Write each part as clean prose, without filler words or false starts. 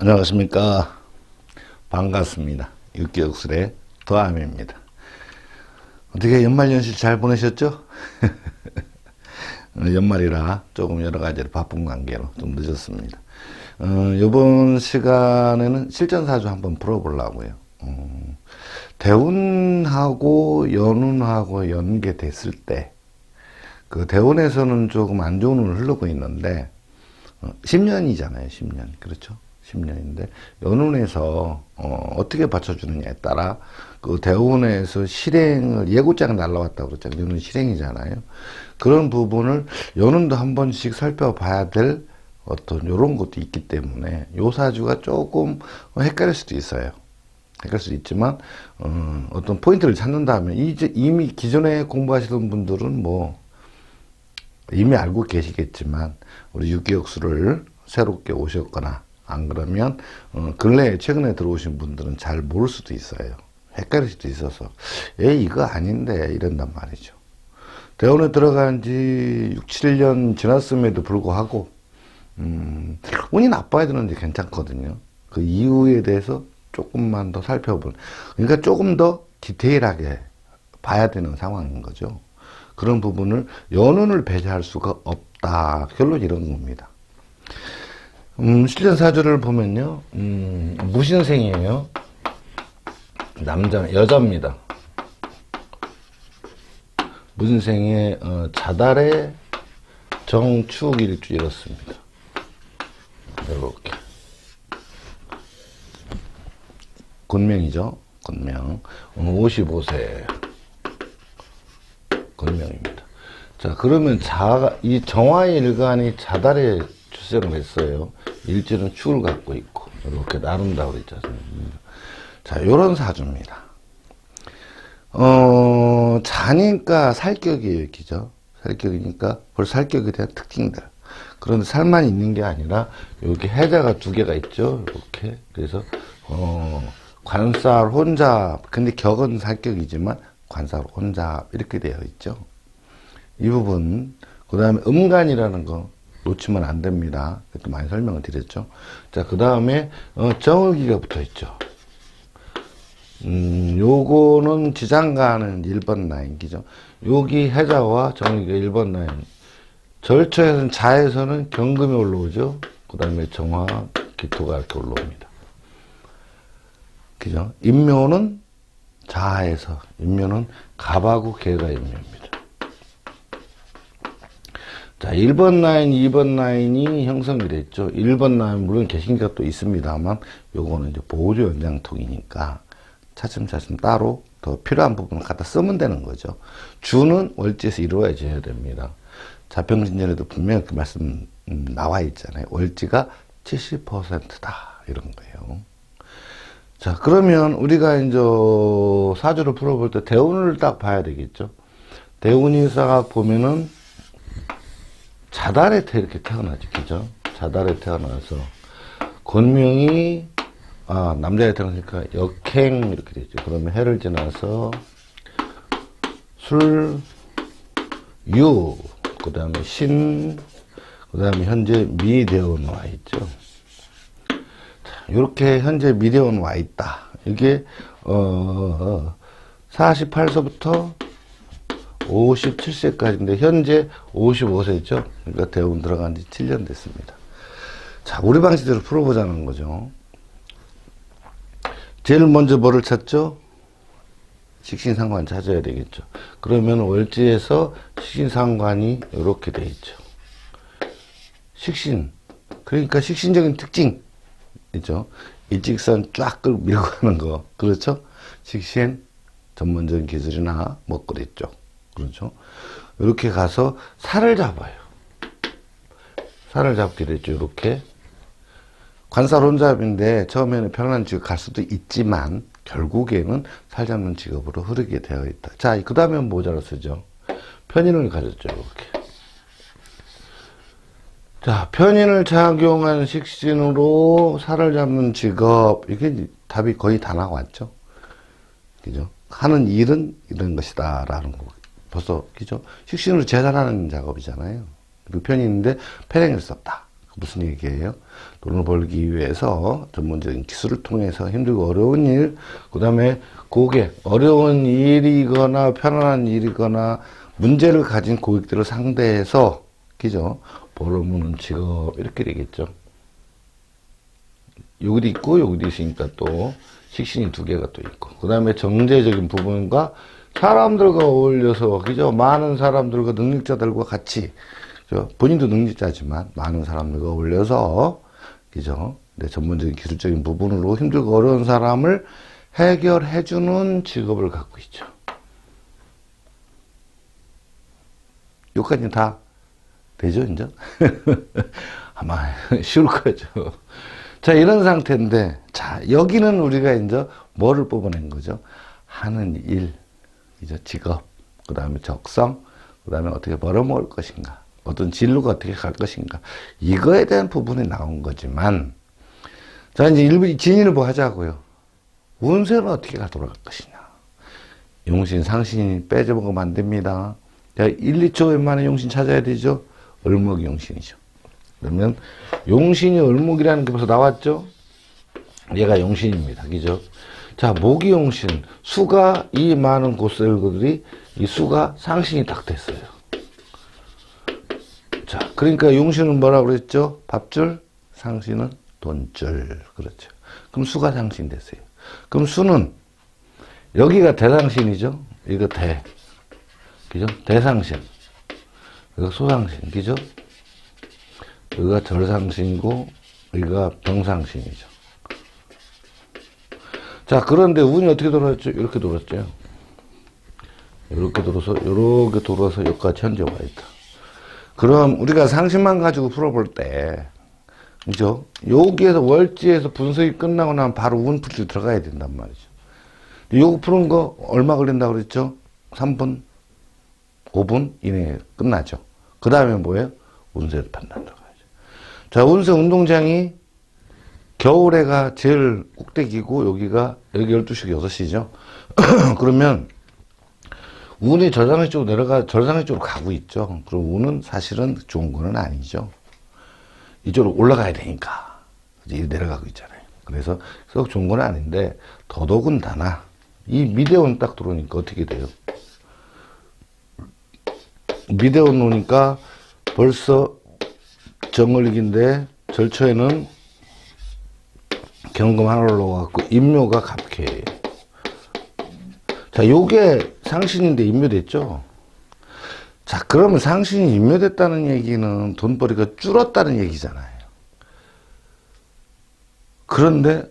안녕하십니까. 반갑습니다. 육개국술의 도암입니다. 어떻게 연말연시 잘 보내셨죠? 연말이라 조금 여러가지로 바쁜 관계로 좀 늦었습니다. 이번 시간에는 실전사주 한번 풀어보려고요. 대운하고 연운하고 연계됐을 때, 그 대운에서는 조금 안 좋은 운을 흐르고 있는데, 10년이잖아요, 10년. 그렇죠? 10년인데, 연운에서, 어떻게 받쳐주느냐에 따라, 그 대운에서 실행을, 예고장이 날라왔다고 그랬잖아요. 연운 실행이잖아요. 그런 부분을 연운도 한 번씩 살펴봐야 될 어떤 요런 것도 있기 때문에, 요 사주가 조금 헷갈릴 수도 있어요. 헷갈릴 수도 있지만, 어떤 포인트를 찾는다면, 이미 기존에 공부하시던 분들은 뭐, 이미 알고 계시겠지만, 우리 육개국술을 새롭게 오셨거나, 안 그러면 근래에 최근에 들어오신 분들은 잘 모를 수도 있어요. 헷갈릴 수도 있어서 이거 아닌데 이런단 말이죠. 대원에 들어간 지 6, 7년 지났음에도 불구하고 운이 나빠야 되는데 괜찮거든요. 그 이유에 대해서 조금만 더 살펴본, 그러니까 조금 더 디테일하게 봐야 되는 상황인 거죠. 그런 부분을 연운을 배제할 수가 없다. 결론이 이런 겁니다. 실전 사주를 보면요, 무신생이에요. 여자입니다. 무신생의, 자달의 정축일주 이렇습니다. 이렇게. 곤명이죠. 곤명. 55세. 곤명입니다. 자, 그러면 이 정화일간이 자달의 출생을 했어요. 일지는 축을 갖고 있고, 이렇게 나른다고 그랬지 않습니까? 자, 요런 사주입니다. 자니까 살격이에요, 기죠? 살격이니까, 벌써 살격에 대한 특징들. 그런데 살만 있는 게 아니라, 여기 해자가 두 개가 있죠? 이렇게. 그래서, 관살, 혼잡. 근데 격은 살격이지만, 관살, 혼잡. 이렇게 되어 있죠? 이 부분. 그 다음에 음간이라는 거. 놓치면 안 됩니다. 그것도 많이 설명을 드렸죠. 자, 그 다음에, 정을기가 붙어 있죠. 요거는 지장가는 1번 라인기죠. 여기 해자와 정을기가 1번 라인. 절처에서는 자에서는 경금이 올라오죠. 그 다음에 정화, 기토가 이렇게 올라옵니다. 그죠? 인묘는 자에서, 인묘는 갑하고 개가 인묘입니다. 자, 1번 라인, 2번 라인이 형성이 됐죠. 1번 라인, 물론 개신기가 또 있습니다만, 요거는 이제 보조 연장통이니까, 차츰차츰 따로 더 필요한 부분을 갖다 쓰면 되는 거죠. 주는 월지에서 이루어져야 됩니다. 자평신전에도 분명히 그 말씀 나와 있잖아요. 월지가 70%다. 이런 거예요. 자, 그러면 우리가 이제 사주를 풀어볼 때 대운을 딱 봐야 되겠죠. 대운이 싹 보면은, 자달에 이렇게 태어나죠. 그죠? 자달에 태어나서, 곤명이, 남자에 태어나니까 역행 이렇게 되죠. 그러면 해를 지나서, 술, 유, 그 다음에 신, 그 다음에 현재 미대운 와 있죠. 자, 이렇게 현재 미대운 와 있다. 이게, 48세부터 57세까지인데 현재 55세죠. 그러니까 대운 들어간 지 7년 됐습니다. 자, 우리 방식대로 풀어보자는 거죠. 제일 먼저 뭐를 찾죠? 식신상관 찾아야 되겠죠. 그러면 월지에서 식신상관이 이렇게 돼 있죠. 식신, 그러니까 식신적인 특징 있죠. 일직선 쫙 끌고 밀고 가는 거, 그렇죠? 식신 전문적인 기술이나 먹거리 쪽, 그렇죠? 이렇게 가서 살을 잡아요. 살을 잡게 됐죠. 이렇게 관살 혼잡인데 처음에는 편안한 직업 갈 수도 있지만 결국에는 살 잡는 직업으로 흐르게 되어 있다. 자, 그 다음에 모자로 쓰죠. 편인을 가졌죠. 이렇게. 자, 편인을 작용한 식신으로 살을 잡는 직업, 이게 답이 거의 다 나왔죠. 그죠? 하는 일은 이런 것이다 라는 거 벌써, 그죠? 식신으로 재산하는 작업이잖아요. 그 편인인데 편행을 썼다. 무슨 얘기예요? 돈을 벌기 위해서 전문적인 기술을 통해서 힘들고 어려운 일, 그 다음에 고객, 어려운 일이거나 편안한 일이거나 문제를 가진 고객들을 상대해서, 그죠? 벌어먹는 직업, 이렇게 되겠죠. 여기도 있고, 여기도 있으니까 또 식신이 두 개가 또 있고, 그 다음에 정제적인 부분과 사람들과 어울려서, 그죠? 많은 사람들과 능력자들과 같이, 그죠? 본인도 능력자지만 많은 사람들과 어울려서, 그죠? 네, 전문적인 기술적인 부분으로 힘들고 어려운 사람을 해결해주는 직업을 갖고 있죠. 여기까지는 다 되죠, 이제? 아마 쉬울 거죠. 자, 이런 상태인데, 자, 여기는 우리가 이제 뭐를 뽑아낸 거죠? 하는 일, 이제 직업, 그 다음에 적성, 그 다음에 어떻게 벌어먹을 것인가, 어떤 진로가 어떻게 갈 것인가, 이거에 대한 부분이 나온 거지만, 자, 이제 일부 진일보 하자고요. 운세는 어떻게 돌아갈 것이냐. 용신, 상신이 빼져먹으면 안 됩니다. 자, 1, 2초 웬만한 용신 찾아야 되죠? 을목 용신이죠. 그러면 용신이 을목이라는 게 벌써 나왔죠? 얘가 용신입니다. 그죠? 자, 목이 용신. 수가 이 많은 고셀들이 이 수가 상신이 딱 됐어요. 자, 그러니까 용신은 뭐라고 그랬죠? 밥줄, 상신은 돈줄. 그렇죠. 그럼 수가 상신 됐어요. 그럼 수는 여기가 대상신이죠? 이거 대. 그죠? 대상신. 이거 소상신. 그죠? 여기가 절상신이고, 여기가 병상신이죠. 자, 그런데 운이 어떻게 돌았죠? 이렇게 돌았죠. 이렇게 돌아서 여기까지 현재 와 있다. 그럼 우리가 상신만 가지고 풀어볼 때, 그죠? 여기에서 월지에서 분석이 끝나고 나면 바로 운 풀기 들어가야 된단 말이죠. 요거 푸는 거 얼마 걸린다고 그랬죠? 3분, 5분 이내에 끝나죠. 그 다음에 뭐예요? 운세 판단 들어가야죠. 자, 운세 운동장이 겨울에가 제일 꼭대기고, 여기가, 여기 12시, 6시죠. 그러면, 운이 절상의 쪽으로 절상의 쪽으로 가고 있죠. 그럼 운은 사실은 좋은 거는 아니죠. 이쪽으로 올라가야 되니까. 이제 내려가고 있잖아요. 그래서 썩 좋은 건 아닌데, 더더군다나, 이 미대운 딱 들어오니까 어떻게 돼요? 미대운 오니까 벌써 정월기인데, 절초에는 경금 하나 올라와갖고, 임묘가 갑캐예요. 자, 요게 상신인데 임묘됐죠? 자, 그러면 상신이 임묘됐다는 얘기는 돈벌이가 줄었다는 얘기잖아요. 그런데,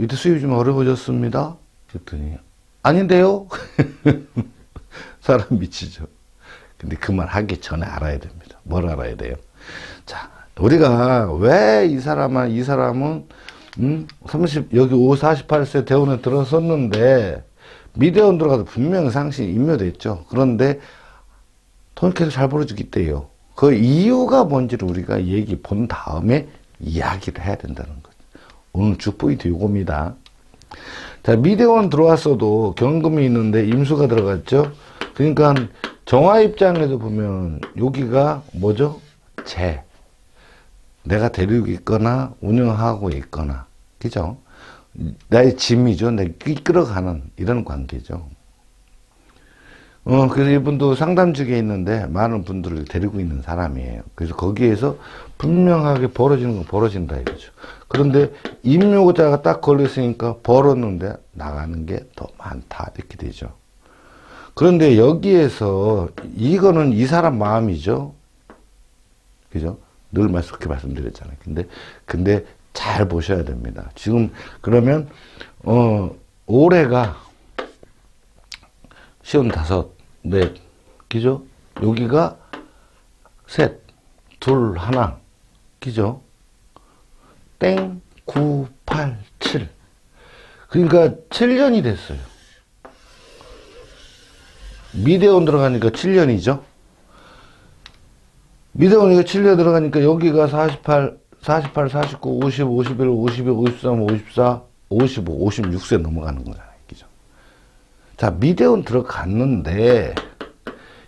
이때 수입이 좀 어려워졌습니다. 그랬더니, 아닌데요? 사람 미치죠. 근데 그 말 하기 전에 알아야 됩니다. 뭘 알아야 돼요? 자, 우리가 왜 이 사람은, 여기 48세 대운에 들어섰는데, 미대운 들어가도 분명히 상신이 임묘됐죠. 그런데, 돈 계속 잘 벌어주기 때요. 그 이유가 뭔지를 우리가 얘기 본 다음에 이야기를 해야 된다는 거죠. 오늘 주 포인트 요겁니다. 자, 미대원 들어왔어도 경금이 있는데 임수가 들어갔죠. 그러니까 정화 입장에서 보면 여기가 뭐죠? 내가 데리고 있거나 운영하고 있거나, 그죠? 나의 짐이죠. 내가 이끌어가는 이런 관계죠. 그래서 이분도 상담직에 있는데 많은 분들을 데리고 있는 사람이에요. 그래서 거기에서 분명하게 벌어지는 건 벌어진다 이거죠. 그런데 임묘자가 딱 걸렸으니까 벌었는데 나가는 게 더 많다 이렇게 되죠. 그런데 여기에서 이거는 이 사람 마음이죠. 그죠? 늘 그렇게 말씀드렸잖아요. 근데 잘 보셔야 됩니다. 지금 그러면 올해가 55, 넷, 그죠? 여기가 셋, 둘, 하나, 그죠? 땡, 9, 8, 7. 그러니까 7년이 됐어요. 미대원 들어가니까 7년이죠? 미대원이가 7년 들어가니까 여기가 48, 49, 50, 51, 52, 53, 54, 55, 56세 넘어가는 거잖아요. 그죠? 자, 미대원 들어갔는데,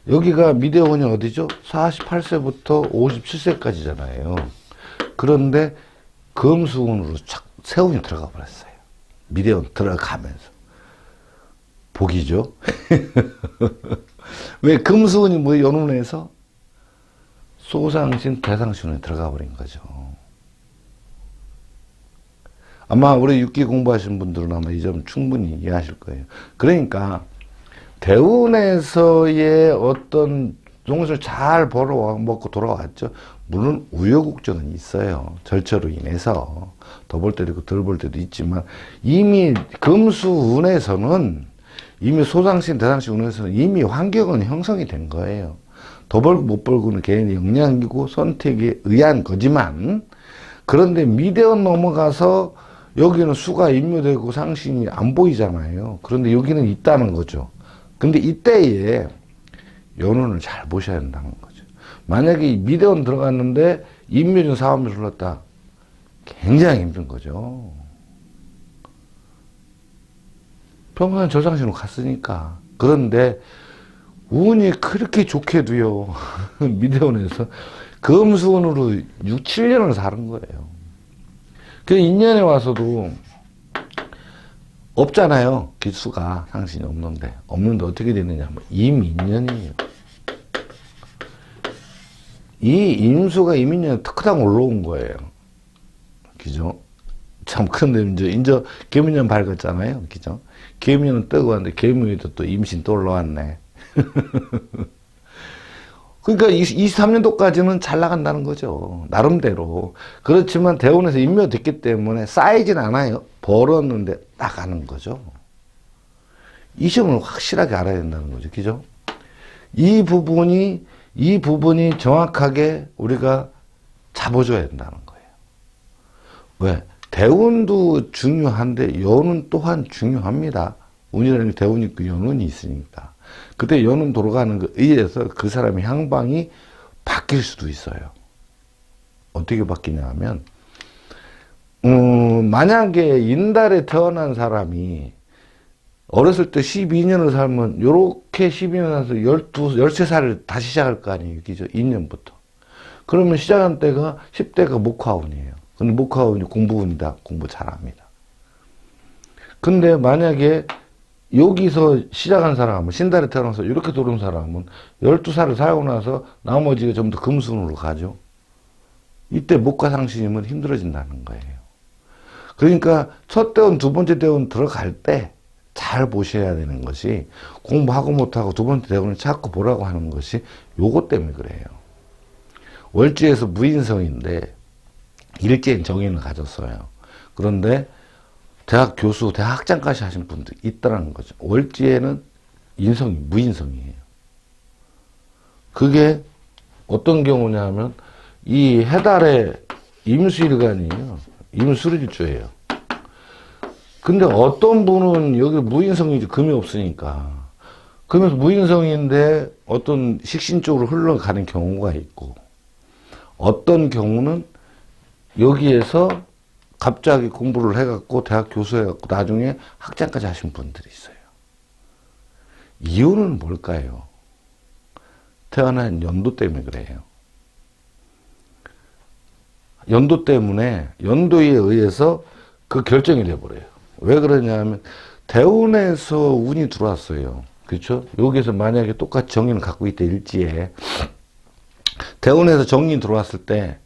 여기가 미대원이 어디죠? 48세부터 57세까지잖아요. 그런데 금수운으로 착 세운이 들어가 버렸어요. 미래운 들어가면서. 복이죠. 왜 금수운이 뭐 연운에서 소상신, 대상신운에 들어가 버린 거죠. 아마 우리 육기 공부하신 분들은 아마 이 점 충분히 이해하실 거예요. 그러니까 대운에서의 어떤 용수를 잘 벌어 먹고 돌아왔죠. 물론 우여곡절은 있어요. 절처로 인해서 더 볼 때도 있고 덜 볼 때도 있지만 이미 금수운에서는 이미 소상신, 대상신 운에서는 이미 환경은 형성이 된 거예요. 더 벌고 못 벌고는 개인의 역량이고 선택에 의한 거지만, 그런데 미대원 넘어가서 여기는 수가 임묘되고 상신이 안 보이잖아요. 그런데 여기는 있다는 거죠. 근데 이때에 연운을 잘 보셔야 된다는 거죠. 만약에 미대원 들어갔는데 임묘준 사업을 흘렀다. 굉장히 힘든 거죠. 평소에 저상신으로 갔으니까. 그런데 운이 그렇게 좋게도요. 미대원에서 금수운으로 6, 7년을 사는 거예요. 그 인연에 와서도 없잖아요. 기수가 상신이 없는데. 없는데 어떻게 되느냐 하면 임인연이에요. 이 임수가 임인연에 탁탁 올라온 거예요. 그죠? 참, 근데 이제 개미년 밝았잖아요. 그죠? 개미년은 뜨고 왔는데 개미에도 또 임신 또 올라왔네. 그러니까 23년도까지는 잘 나간다는 거죠. 나름대로. 그렇지만 대운에서 임묘됐기 때문에 쌓이진 않아요. 벌었는데 나가는 거죠. 이 점을 확실하게 알아야 된다는 거죠. 그죠? 이 부분이 정확하게 우리가 잡아줘야 된다는 거예요. 왜? 대운도 중요한데 연운 또한 중요합니다. 운이라는 게 대운이 있고 연운이 있으니까. 그때 연운 돌아가는 거에 의해서 그 사람의 향방이 바뀔 수도 있어요. 어떻게 바뀌냐 하면, 만약에 인달에 태어난 사람이 어렸을 때 12년을 살면, 요렇게 12년 살아서 13살을 다시 시작할 거 아니에요. 그죠? 2년부터. 그러면 시작한 때가 10대가 목화운이에요. 근데 목화운이 공부운이다. 공부 잘합니다. 근데 만약에 여기서 시작한 사람은, 신달에 태어나서 이렇게 들어온 사람은 12살을 살고 나서 나머지가 전부 다 금수운으로 가죠. 이때 목화상신이면 힘들어진다는 거예요. 그러니까 첫 대운, 두 번째 대운 들어갈 때 잘 보셔야 되는 것이, 공부하고 못하고 두 번째 대운을 자꾸 보라고 하는 것이 요것 때문에 그래요. 월지에서 무인성인데 일제인 정인을 가졌어요. 그런데 대학 교수, 대학 학장까지 하신 분들 있다는 거죠. 월지에는 인성이 무인성이에요. 그게 어떤 경우냐면 이 해달의 임수일간이에요. 임수일주예요. 근데 어떤 분은 여기 무인성이지 금이 없으니까, 그러면서 무인성인데 어떤 식신 쪽으로 흘러가는 경우가 있고, 어떤 경우는 여기에서 갑자기 공부를 해갖고 대학 교수 해갖고 나중에 학장까지 하신 분들이 있어요. 이유는 뭘까요? 태어난 연도 때문에 그래요. 연도 때문에, 연도에 의해서 그 결정이 돼버려요. 왜 그러냐면 대운에서 운이 들어왔어요. 그렇죠? 여기서 만약에 똑같이 정인을 갖고 있다, 일지에. 대운에서 정인이 들어왔을 때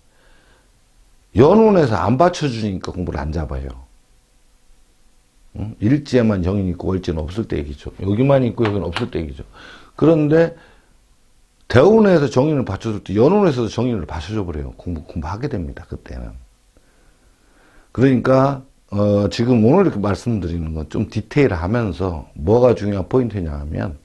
연운에서 안 받쳐주니까 공부를 안 잡아요. 응? 일지에만 정인이 있고 월지는 없을 때 얘기죠. 여기만 있고 여기는 없을 때 얘기죠. 그런데 대운에서 정인을 받쳐줄 때 연운에서도 정인을 받쳐줘 버려요. 공부하게 됩니다. 그때는. 그러니까 지금 오늘 이렇게 말씀드리는 건 좀 디테일하면서 뭐가 중요한 포인트냐 하면,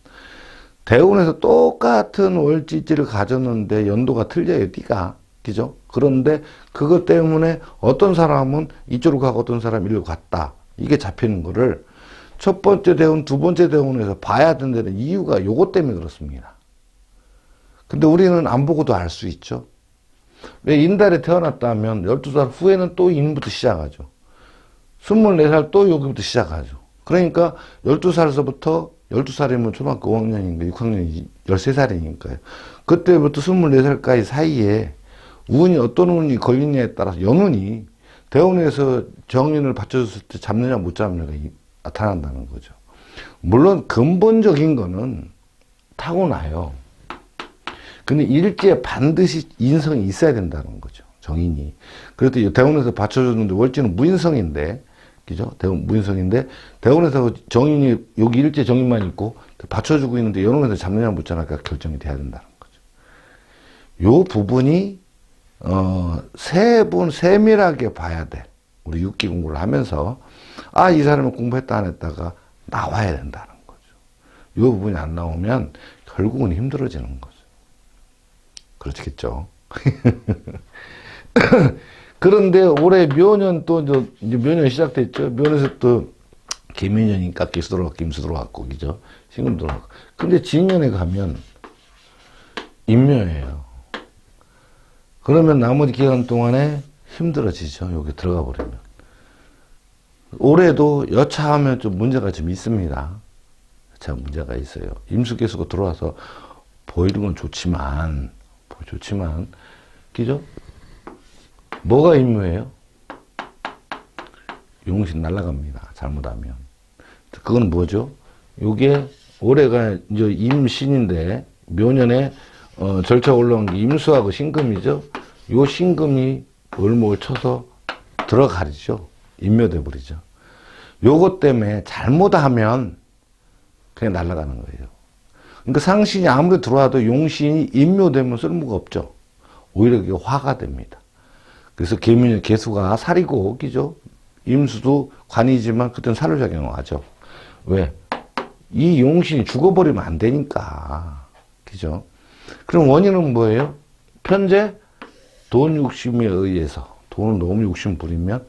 대운에서 똑같은 월지지를 가졌는데 연도가 틀려요. 띠가. 그죠? 그런데 그것 때문에 어떤 사람은 이쪽으로 가고 어떤 사람은 이리로 갔다. 이게 잡히는 거를 첫 번째 대운, 두 번째 대운에서 봐야 된다는 이유가 요것 때문에 그렇습니다. 근데 우리는 안 보고도 알 수 있죠. 왜 인달에 태어났다면 12살 후에는 또 인부터 시작하죠. 24살 또 여기부터 시작하죠. 그러니까 12살에서부터 12살이면 초등학교 5학년인가 6학년이 13살이니까요. 그때부터 24살까지 사이에 운이 어떤 운이 걸리냐에 따라서 연운이 대운에서 정인을 받쳐줬을 때 잡느냐 못 잡느냐가 나타난다는 거죠. 물론 근본적인 거는 타고나요. 근데 일지에 반드시 인성이 있어야 된다는 거죠. 정인이. 그래도 대운에서 받쳐줬는데 월지는 무인성인데, 그죠? 대운 무인성인데, 대운에서 정인이, 여기 일지에 정인만 있고, 받쳐주고 있는데 연운에서 잡느냐 못 잡느냐가 결정이 돼야 된다는 거죠. 요 부분이, 세밀하게 봐야 돼. 우리 육기 공부를 하면서, 아, 이 사람은 공부했다 안 했다가 나와야 된다는 거죠. 요 부분이 안 나오면 결국은 힘들어지는 거죠. 그렇겠죠. 그런데 올해 묘년 또 이제 묘년 시작됐죠. 묘년에서 또 개묘년이니까 기수 들어갔고 김수 들어갔고 그죠. 신금 들어갔고. 근데 진년에 가면 인묘예요. 그러면 나머지 기간 동안에 힘들어지죠. 여기 들어가 버리면. 올해도 여차하면 좀 문제가 좀 있습니다. 여차 문제가 있어요. 임수개수가 들어와서 보이는 건 좋지만 그죠? 뭐가 임무예요? 용신 날아갑니다. 잘못하면. 그건 뭐죠? 요게 올해가 이제 임신인데 묘년에 절차 올라온 게 임수하고 신금이죠. 요 신금이 을목을 쳐서 들어가리죠. 임묘돼 버리죠. 요것 때문에 잘못하면 그냥 날아가는 거예요. 그러니까 상신이 아무리 들어와도 용신이 임묘되면 쓸모가 없죠. 오히려 그게 화가 됩니다. 그래서 개수가 살이고, 그죠? 임수도 관이지만 그때는 살을 작용하죠. 왜? 이 용신이 죽어버리면 안 되니까. 그죠? 그럼 원인은 뭐예요? 편제 돈 욕심에 의해서 돈을 너무 욕심 부리면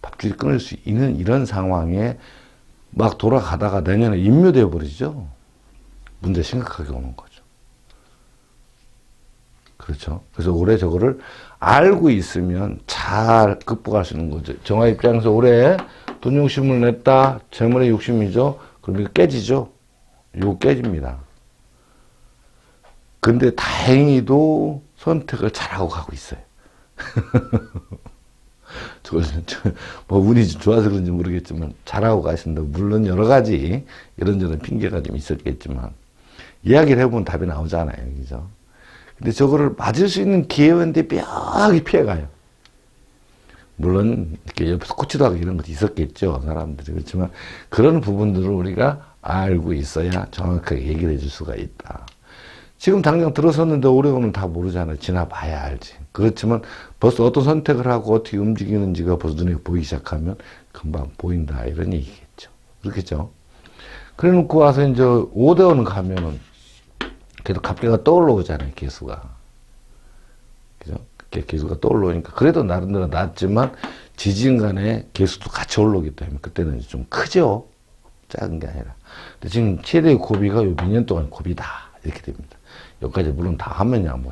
밥줄이 끊을 수 있는 이런 상황에 막 돌아가다가 내년에 임묘되어 버리죠. 문제 심각하게 오는 거죠. 그렇죠. 그래서 올해 저거를 알고 있으면 잘 극복할 수 있는 거죠. 정화 입장에서 올해 돈 욕심을 냈다. 재물의 욕심이죠. 그럼 이거 깨지죠. 이거 깨집니다. 근데 다행히도 선택을 잘하고 가고 있어요. 뭐 운이 좀 좋아서 그런지 모르겠지만 잘하고 가신다. 물론 여러 가지 이런저런 핑계가 좀 있었겠지만 이야기를 해보면 답이 나오잖아요. 그죠? 근데 저거를 맞을 수 있는 기회인데 뼈하게 피해가요. 물론 이렇게 옆에서 코치도 하고 이런 것도 있었겠죠. 사람들이. 그렇지만 그런 부분들을 우리가 알고 있어야 정확하게 얘기를 해줄 수가 있다. 지금 당장 들어섰는데 오래오면 다 모르잖아요. 지나봐야 알지. 그렇지만 벌써 어떤 선택을 하고 어떻게 움직이는지가 벌써 눈에 보이기 시작하면 금방 보인다. 이런 얘기겠죠. 그렇겠죠. 그래 놓고 와서 이제 5대원 가면은 그래도 갑계가 떠올라 오잖아요. 개수가. 그죠? 개수가 떠올라 오니까 그래도 나름대로 낫지만 지진간에 개수도 같이 올라오기 때문에 그때는 좀 크죠. 작은 게 아니라. 근데 지금 최대의 고비가 요 몇 년 동안 고비다. 이렇게 됩니다. 여기까지 물론 다 하면야 뭐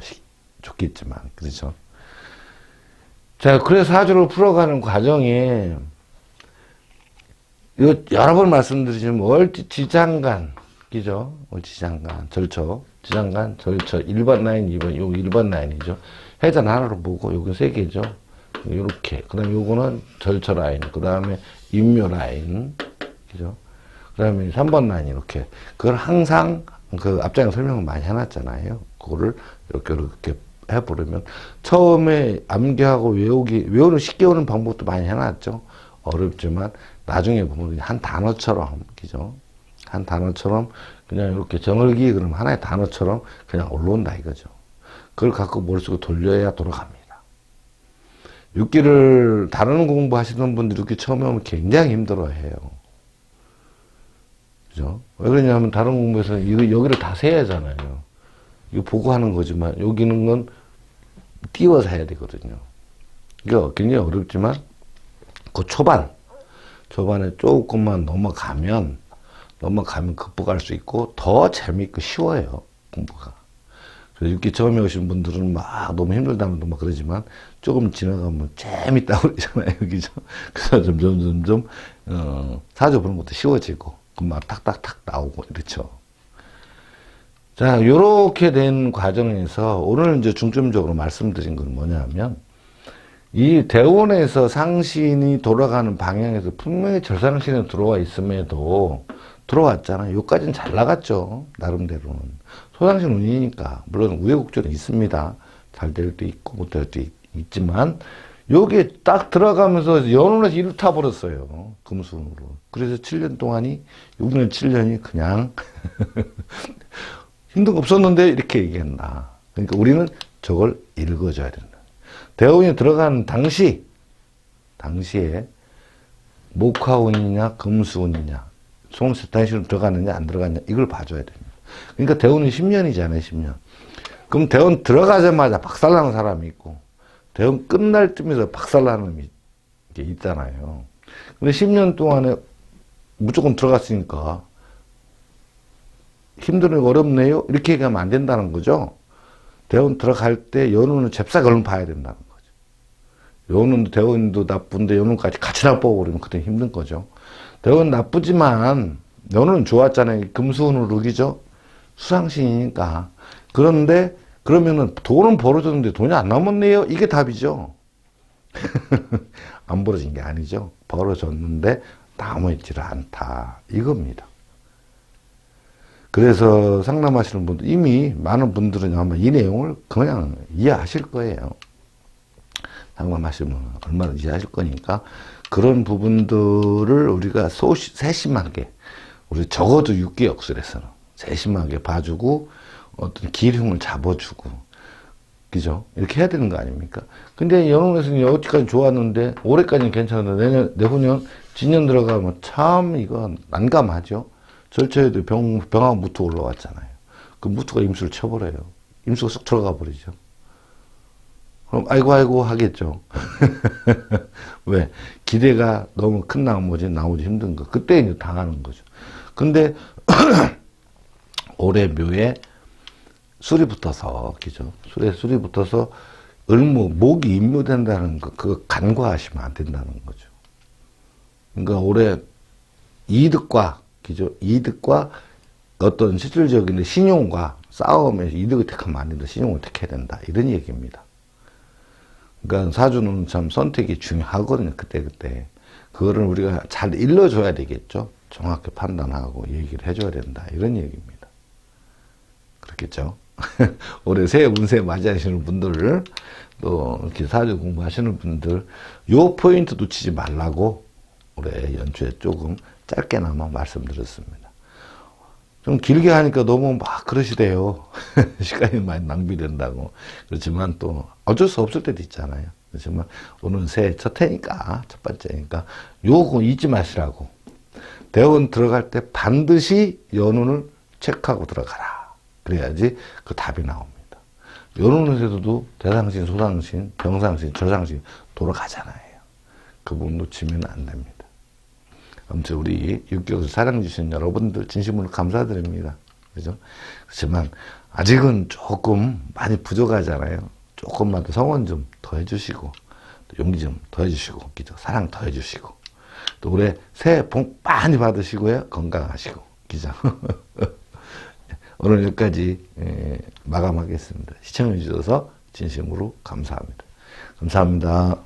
좋겠지만, 그렇죠? 자, 그래서 사주를 풀어가는 과정에, 이거 여러 번 말씀드리지만, 월지장간, 그죠? 월지장간, 절처, 지장간, 절처, 1번 라인, 2번, 요거 1번 라인이죠. 해전 하나로 보고, 요거 3개죠. 요렇게. 그 다음에 요거는 절처 라인, 그 다음에 임묘 라인, 그죠? 그 다음에 3번 라인, 이렇게. 그걸 항상, 그 앞장에 설명을 많이 해놨잖아요. 그거를 이렇게 해보려면 처음에 암기하고 외우는 쉽게 오는 방법도 많이 해놨죠. 어렵지만 나중에 보면 한 단어처럼, 그죠? 한 단어처럼 그냥 이렇게 정을기 그럼 하나의 단어처럼 그냥 올라온다 이거죠. 그걸 갖고 머릿속에 돌려야 돌아갑니다. 육기를 다루는 공부 하시는 분들이 육기 처음에 오면 굉장히 힘들어해요. 그죠? 왜 그러냐면 다른 공부에서는 여기를 다 세야 하잖아요. 이거 보고 하는 거지만 여기는 건 띄워서 해야 되거든요. 이게 굉장히 어렵지만 그 초반에 조금만 넘어가면 극복할 수 있고 더 재밌고 쉬워요. 공부가. 그래서 육기 처음에 오신 분들은 막 너무 힘들다면 막 그러지만 조금 지나가면 재밌다고 그러잖아요. 그죠? 그래서 점점 사주 보는 것도 쉬워지고 금방 탁탁탁 나오고 이렇죠. 자, 요렇게 된 과정에서 오늘 이제 중점적으로 말씀드린 건 뭐냐면, 이 대원에서 상신이 돌아가는 방향에서 분명히 절상신에 들어와 있음에도 들어왔잖아요. 요까지는 잘 나갔죠. 나름대로는. 소상신 운이니까. 물론 우여곡절은 있습니다. 잘 될 때 있고 못 될 때 있지만 요게 딱 들어가면서 연운에서 이를 타버렸어요. 금수운으로. 그래서 7년 동안이 6년 7년이 그냥 힘든 거 없었는데 이렇게 얘기한다. 그러니까 우리는 저걸 읽어줘야 된다. 대운이 들어가는 당시에 목화운이냐 금수운이냐 송세탄신으로 들어가느냐 안 들어가느냐 이걸 봐줘야 됩니다. 그러니까 대운이 10년이잖아요. 10년. 그럼 대운 들어가자마자 박살나는 사람이 있고 대운 끝날 쯤에서 박살나는 놈이 있잖아요. 근데 10년 동안에 무조건 들어갔으니까 힘들고 어렵네요? 이렇게 얘기하면 안 된다는 거죠. 대운 들어갈 때 연운은 잽싸게 얼른 봐야 된다는 거죠. 연운도 대운도 나쁜데 연운까지 같이 나쁘고 그러면 그때 힘든 거죠. 대운 나쁘지만 연운은 좋았잖아요. 금수운으로 룩이죠. 수상신이니까. 그런데 그러면은 돈은 벌어졌는데 돈이 안 남았네요. 이게 답이죠. 안 벌어진 게 아니죠. 벌어졌는데 남아있지를 않다. 이겁니다. 그래서 상담하시는 분들, 이미 많은 분들은 아마 이 내용을 그냥 이해하실 거예요. 상담하시면 얼마나 이해하실 거니까 그런 부분들을 우리가 세심하게, 우리 적어도 6개역술에서는 세심하게 봐주고 어떤 기흉을 잡아주고, 그죠? 이렇게 해야 되는 거 아닙니까? 근데 연운에서는 여기까지 좋았는데 올해까지는 괜찮은데 내후년 진년 들어가면 참 이거 난감하죠. 절처에도 병하고 무토 올라왔잖아요. 그 무토가 임수를 쳐버려요. 임수가 쏙 들어가 버리죠. 그럼 아이고 하겠죠. 왜? 기대가 너무 큰 나머지 힘든 거. 그때 이제 당하는 거죠. 근데 올해 묘에 술이 붙어서, 그죠? 술이 붙어서 목이 임묘된다는 거, 그거 간과하시면 안 된다는 거죠. 그러니까 올해 이득과, 그죠? 이득과 어떤 실질적인 신용과 싸움에서 이득을 택하면 안 된다. 신용을 택해야 된다. 이런 얘기입니다. 그러니까 사주는 참 선택이 중요하거든요. 그때. 그거를 우리가 잘 일러줘야 되겠죠. 정확히 판단하고 얘기를 해줘야 된다. 이런 얘기입니다. 그렇겠죠. 올해 새해 운세 맞이하시는 분들, 또 이렇게 사주 공부하시는 분들, 요 포인트 놓치지 말라고 올해 연초에 조금 짧게나마 말씀드렸습니다. 좀 길게 하니까 너무 막 그러시대요. 시간이 많이 낭비된다고. 그렇지만 또 어쩔 수 없을 때도 있잖아요. 그렇지만 오늘 새해 첫 해니까, 첫 번째니까 요거 잊지 마시라고. 대원 들어갈 때 반드시 연운을 체크하고 들어가라. 그래야지 그 답이 나옵니다. 연운에서도 대상신, 소상신, 병상신, 저상신 돌아가잖아요. 그 부분 놓치면 안 됩니다. 아무튼 우리 육격을 사랑해주신 여러분들 진심으로 감사드립니다. 그죠? 그렇지만 아직은 조금 많이 부족하잖아요. 조금만 더 성원 좀 더 해주시고, 또 용기 좀 더 해주시고, 그죠? 사랑 더 해주시고, 또 올해 새해 복 많이 받으시고요. 건강하시고, 그죠? 오늘 여기까지 마감하겠습니다. 시청해 주셔서 진심으로 감사합니다. 감사합니다.